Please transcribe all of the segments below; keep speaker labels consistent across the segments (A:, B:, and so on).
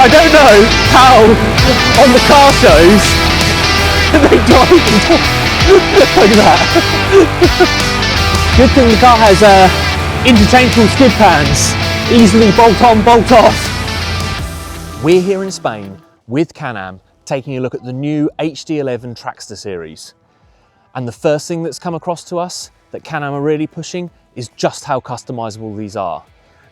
A: I don't know how on the car shows they drive. Look at that. Good thing the car has interchangeable skid pans. Easily bolt on, bolt off. We're here in Spain with Can-Am taking a look at the new HD11 Traxter series. And the first thing that's come across to us that Can-Am are really pushing is just how customizable these are.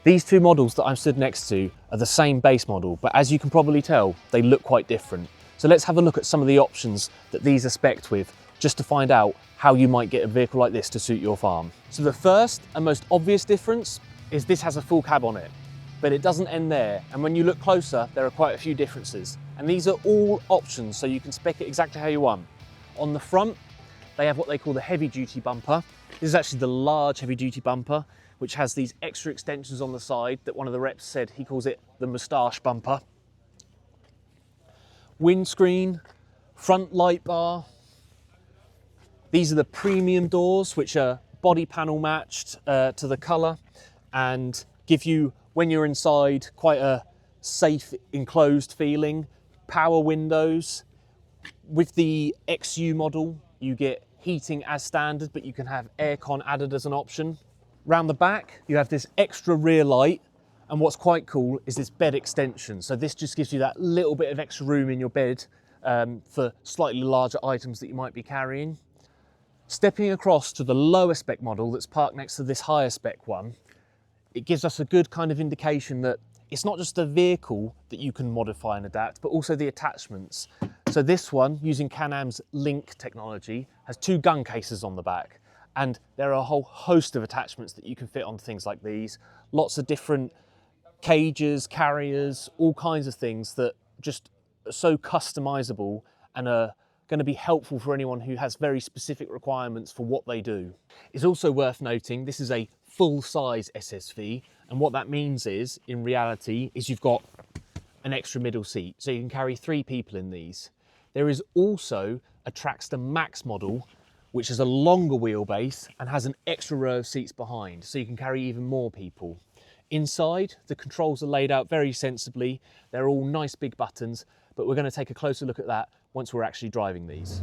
A: These two models that I'm stood next to are the same base model, but as you can probably tell, they look quite different. So let's have a look at some of the options that these are spec'd with, just to find out how you might get a vehicle like this to suit your farm. So the first and most obvious difference is this has a full cab on it, but it doesn't end there. And when you look closer, there are quite a few differences. And these are all options, so you can spec it exactly how you want. On the front, they have what they call the heavy duty bumper. This is actually the large heavy duty bumper, which has these extra extensions on the side that one of the reps said he calls it the moustache bumper. Windscreen, front light bar. These are the premium doors, which are body panel matched to the colour and give you, when you're inside, quite a safe enclosed feeling. Power windows. With the XU model, you get heating as standard, but you can have aircon added as an option. Round the back, you have this extra rear light, and what's quite cool is this bed extension. So this just gives you that little bit of extra room in your bed for slightly larger items that you might be carrying. Stepping across to the lower spec model that's parked next to this higher spec one, it gives us a good kind of indication that it's not just the vehicle that you can modify and adapt, but also the attachments. So this one, using Can-Am's Link technology, has two gun cases on the back. And there are a whole host of attachments that you can fit onto things like these. Lots of different cages, carriers, all kinds of things that just are so customizable and are going to be helpful for anyone who has very specific requirements for what they do. It's also worth noting this is a full-size SSV, and what that means is, in reality, is you've got an extra middle seat, so you can carry 3 people in these. There is also a Traxter Max model, which is a longer wheelbase and has an extra row of seats behind, so you can carry even more people. Inside, the controls are laid out very sensibly. They're all nice big buttons, but we're going to take a closer look at that once we're actually driving these.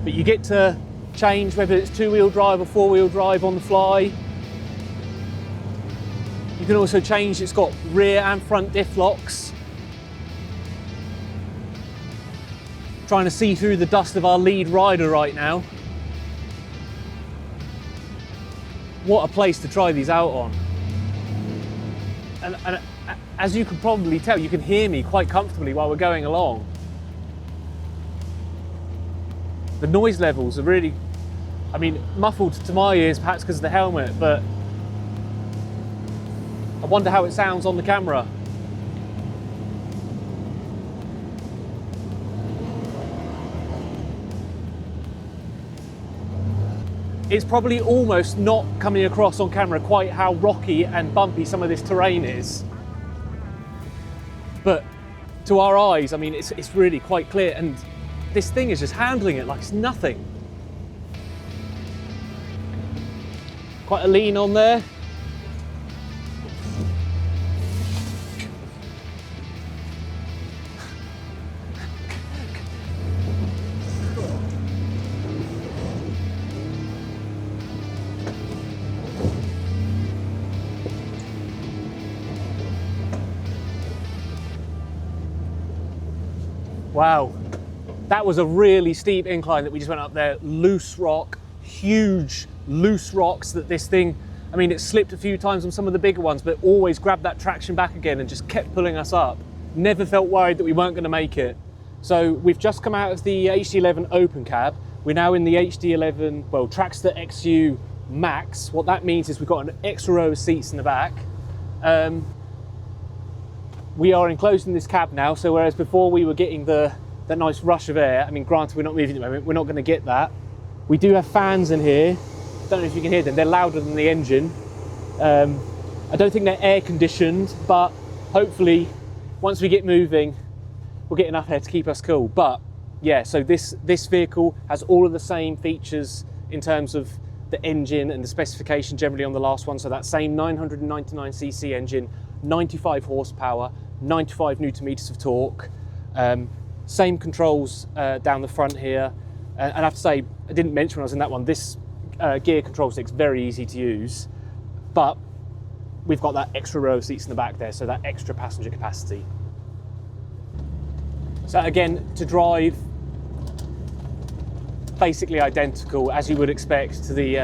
A: But you get to change whether it's 2-wheel drive or 4-wheel drive on the fly. You can also change, it's got rear and front diff locks. Trying to see through the dust of our lead rider right now. What a place to try these out on. And as you can probably tell, you can hear me quite comfortably while we're going along. The noise levels are really, I mean, muffled to my ears perhaps because of the helmet, but I wonder how it sounds on the camera. It's probably almost not coming across on camera quite how rocky and bumpy some of this terrain is. But to our eyes, I mean, it's really quite clear, and this thing is just handling it like it's nothing. Quite a lean on there. Wow, that was a really steep incline that we just went up there. Loose rock, huge loose rocks that this thing, I mean, it slipped a few times on some of the bigger ones, but always grabbed that traction back again and just kept pulling us up. Never felt worried that we weren't going to make it. So we've just come out of the HD11 open cab. We're now in the HD11, well, Traxter XU Max. What that means is we've got an extra row of seats in the back. We are enclosed in this cab now, so whereas before we were getting that nice rush of air, I mean, granted we're not moving at the moment, we're not going to get that. We do have fans in here. Don't know if you can hear them, they're louder than the engine. I don't think they're air conditioned, but hopefully once we get moving, we'll get enough air to keep us cool. But Yeah, so this vehicle has all of the same features in terms of the engine and the specification generally on the last one. So that same 999cc engine, 95 horsepower, 95 newton meters of torque, same controls down the front here. And I have to say, I didn't mention when I was in that one, this gear control stick's very easy to use, but we've got that extra row of seats in the back there, so that extra passenger capacity. So again, to drive, basically identical as you would expect to the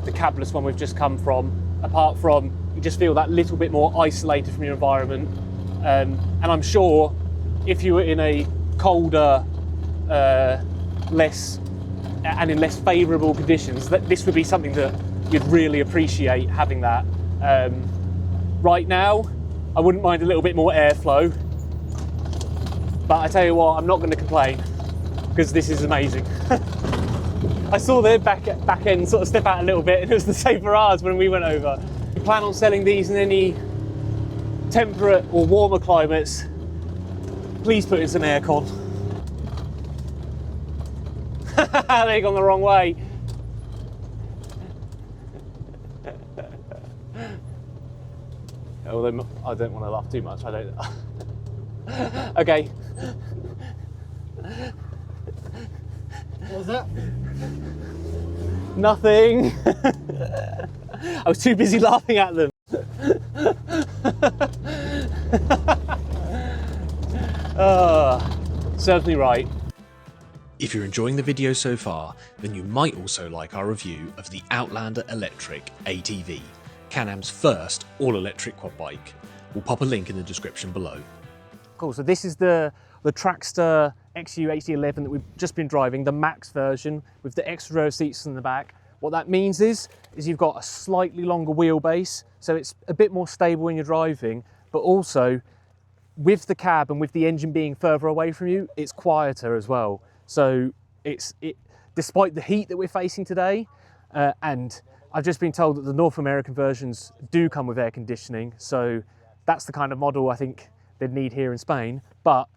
A: cabless one we've just come from, apart from you just feel that little bit more isolated from your environment. And I'm sure if you were in a colder, less and in less favourable conditions, that this would be something that you'd really appreciate having that. Right now, I wouldn't mind a little bit more airflow, but I tell you what, I'm not going to complain because this is amazing. I saw their back end sort of step out a little bit, and it was the same for ours when we went over. We plan on selling these in any temperate or warmer climates. Please put in some aircon. They've gone the wrong way. Although I don't want to laugh too much, I don't. Okay.
B: What was that?
A: Nothing. I was too busy laughing at them. Serves me right. If you're enjoying the video so far, then you might also like our review of the Outlander Electric ATV, Can-Am's first all-electric quad bike. We'll pop a link in the description below. Cool, so this is the Traxter XU HD11 that we've just been driving, the max version with the extra row of seats in the back. What that means is you've got a slightly longer wheelbase, so it's a bit more stable when you're driving, but also with the cab and with the engine being further away from you, it's quieter as well. So despite the heat that we're facing today, and I've just been told that the North American versions do come with air conditioning, so that's the kind of model I think they'd need here in Spain. But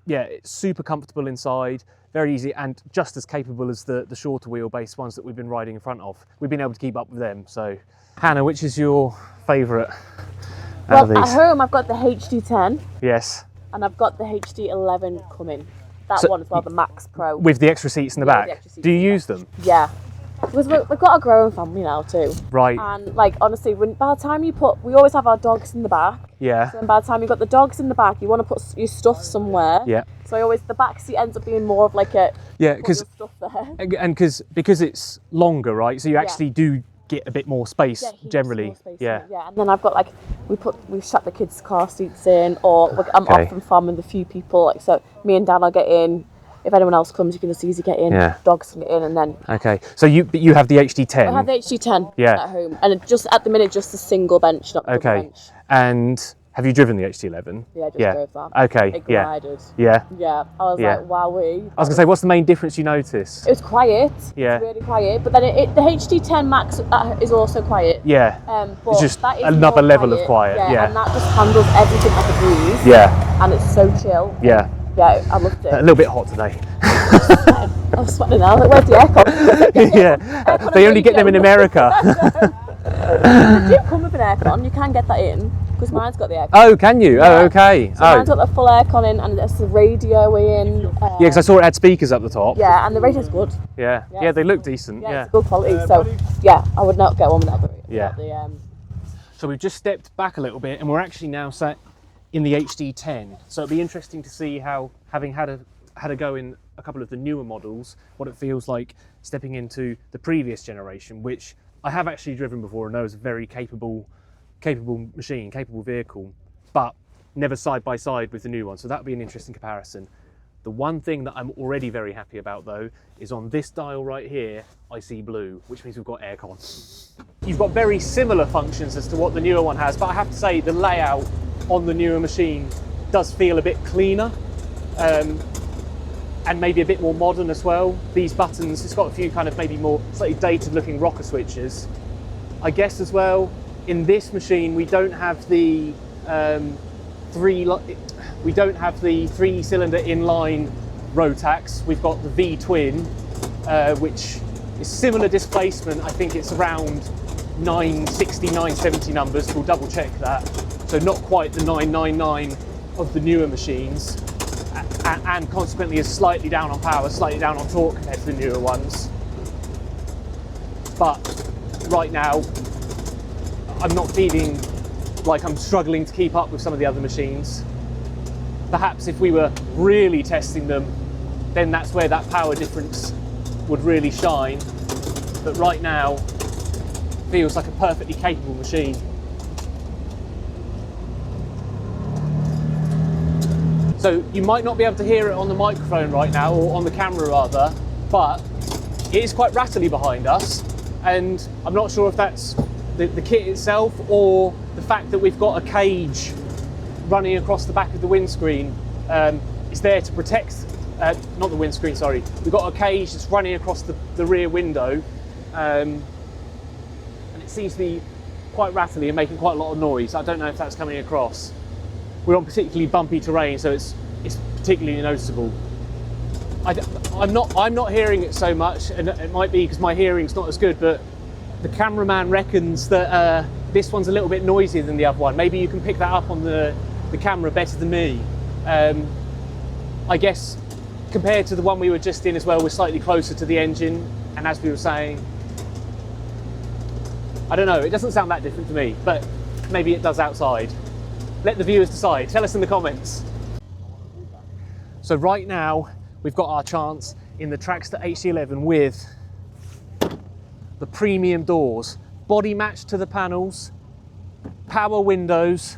A: yeah, it's super comfortable inside, very easy, and just as capable as the shorter wheelbase ones that we've been riding in front of. We've been able to keep up with them. So Hannah, which is your favourite out of these?
C: At home I've got the HD10.
A: Yes.
C: And I've got the HD11 coming. That
A: So
C: one as well, the Max Pro.
A: With the extra seats in the back? Do you use them?
C: Yeah. Because we've got a growing family now too.
A: Right.
C: And like honestly, by the time we always have our dogs in the back.
A: Yeah.
C: So by the time you've got the dogs in the back, you want to put your stuff somewhere.
A: Yeah.
C: So the back seat ends up being more of like a stuff there.
A: And because it's longer, right? So you actually do get a bit more space generally.
C: More space
A: yeah.
C: Yeah. And then I've got we've shut the kids' car seats in, or I'm often farming with a few people. Like so, me and Dad will get in. If anyone else comes, you can just easy get in.
A: Yeah.
C: Dogs can get in, and then.
A: Okay. So you have the HD10.
C: I have the HD10 at home, and just at the minute, just a single bench, not double bench.
A: And have you driven the HD11?
C: Yeah, I just drove that.
A: Okay.
C: It glided.
A: Yeah.
C: Yeah. I was like, wowee.
A: I was gonna say, what's the main difference you notice?
C: It was quiet.
A: Yeah.
C: It was really quiet, but then the HD10 Max is also quiet.
A: Yeah.
C: But
A: it's just
C: that is
A: another level of quiet.
C: Yeah. And that just handles everything like a breeze.
A: Yeah.
C: And it's so chill.
A: Yeah.
C: Yeah, I loved it.
A: A little bit hot today.
C: I was sweating now. Like, where's the aircon?
A: Yeah. They only get them in America.
C: They do come with an aircon. You can get that in because mine's got the aircon.
A: Oh, can you?
C: Yeah.
A: Oh, okay.
C: So mine's got the full aircon in, and there's the radio in.
A: Yeah, because I saw it had speakers up the top.
C: Yeah, and the radio's good.
A: Yeah. Yeah, they look decent.
C: Yeah, it's good quality. So yeah, I would not get one without the.
A: So we've just stepped back a little bit, and we're actually now sat in the HD10. So it'll be interesting to see how, having had a go in a couple of the newer models, what it feels like stepping into the previous generation, which I have actually driven before and know is a very capable machine, capable vehicle, but never side by side with the new one. So that'll be an interesting comparison. The one thing that I'm already very happy about though is on this dial right here, I see blue, which means we've got aircon. You've got very similar functions as to what the newer one has, but I have to say the layout on the newer machine does feel a bit cleaner and maybe a bit more modern as well. These buttons, it's got a few kind of maybe more slightly dated looking rocker switches. I guess as well, in this machine we don't have the three-cylinder inline Rotax. We've got the V-twin, which is similar displacement. I think it's around 960, 970 numbers. We'll double check that. So not quite the 999 of the newer machines, and consequently is slightly down on power, slightly down on torque compared to the newer ones. But right now, I'm not feeling like I'm struggling to keep up with some of the other machines. Perhaps if we were really testing them, then that's where that power difference would really shine. But right now, feels like a perfectly capable machine. So you might not be able to hear it on the microphone right now, or on the camera rather, but it is quite rattly behind us, and I'm not sure if that's the kit itself or the fact that we've got a cage running across the back of the windscreen. It's there to protect, not the windscreen, sorry. We've got a cage that's running across the rear window, and it seems to be quite rattly and making quite a lot of noise. I don't know if that's coming across. We're on particularly bumpy terrain, so it's particularly noticeable. I'm not hearing it so much, and it might be because my hearing's not as good, but the cameraman reckons that this one's a little bit noisier than the other one. Maybe you can pick that up on the camera better than me. I guess compared to the one we were just in as well, we're slightly closer to the engine, and as we were saying, I don't know, it doesn't sound that different to me, but maybe it does outside. Let the viewers decide. Tell us in the comments. So right now, we've got our chance in the Traxter HD11 with the premium doors, body matched to the panels, power windows.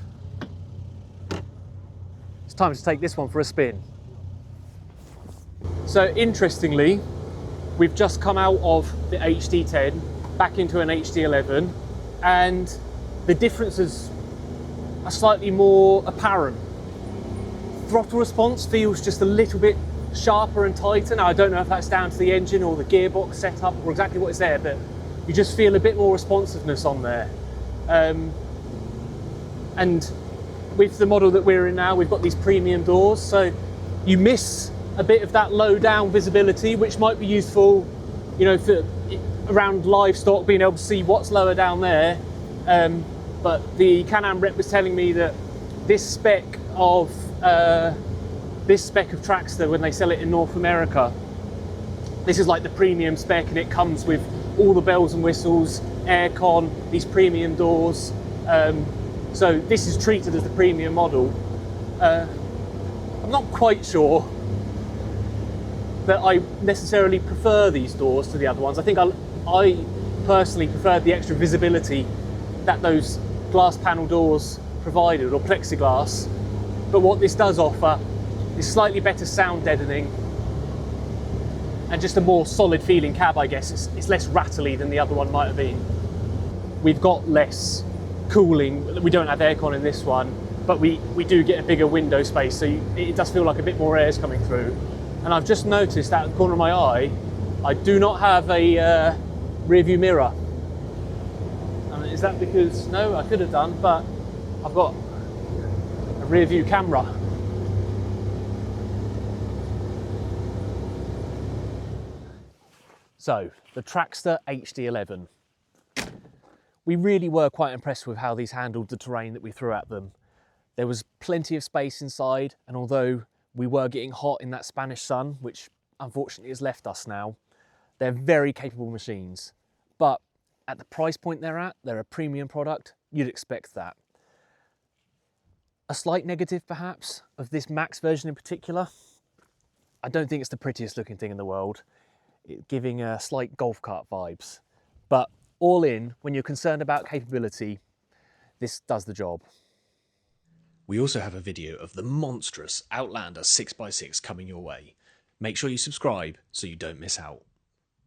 A: It's time to take this one for a spin. So interestingly, we've just come out of the HD10 back into an HD11, and the differences are slightly more apparent. Throttle response feels just a little bit sharper and tighter. Now I don't know if that's down to the engine or the gearbox setup or exactly what is there, but you just feel a bit more responsiveness on there. And with the model that we're in now, we've got these premium doors, so you miss a bit of that low down visibility, which might be useful, you know, for around livestock, being able to see what's lower down there. But the Can-Am rep was telling me that this spec of Traxter, when they sell it in North America, this is like the premium spec, and it comes with all the bells and whistles, aircon, these premium doors. So this is treated as the premium model. I'm not quite sure that I necessarily prefer these doors to the other ones. I think I personally preferred the extra visibility that those glass panel doors provided, or plexiglass. But what this does offer is slightly better sound deadening and just a more solid feeling cab, I guess. It's less rattly than the other one might have been. We've got less cooling. We don't have aircon in this one, but we do get a bigger window space, so it does feel like a bit more air is coming through. And I've just noticed out of the corner of my eye, I do not have a rear view mirror. And is that because, no, I could have done, but I've got a rear view camera. So, the Traxter HD11. We really were quite impressed with how these handled the terrain that we threw at them. There was plenty of space inside, and although we were getting hot in that Spanish sun, which unfortunately has left us now, they're very capable machines. But at the price point they're a premium product, you'd expect that. A slight negative perhaps of this Max version in particular, I don't think it's the prettiest looking thing in the world, giving slight golf cart vibes. But all in, when you're concerned about capability, this does the job.
D: We also have a video of the monstrous Outlander 6x6 coming your way. Make sure you subscribe so you don't miss out.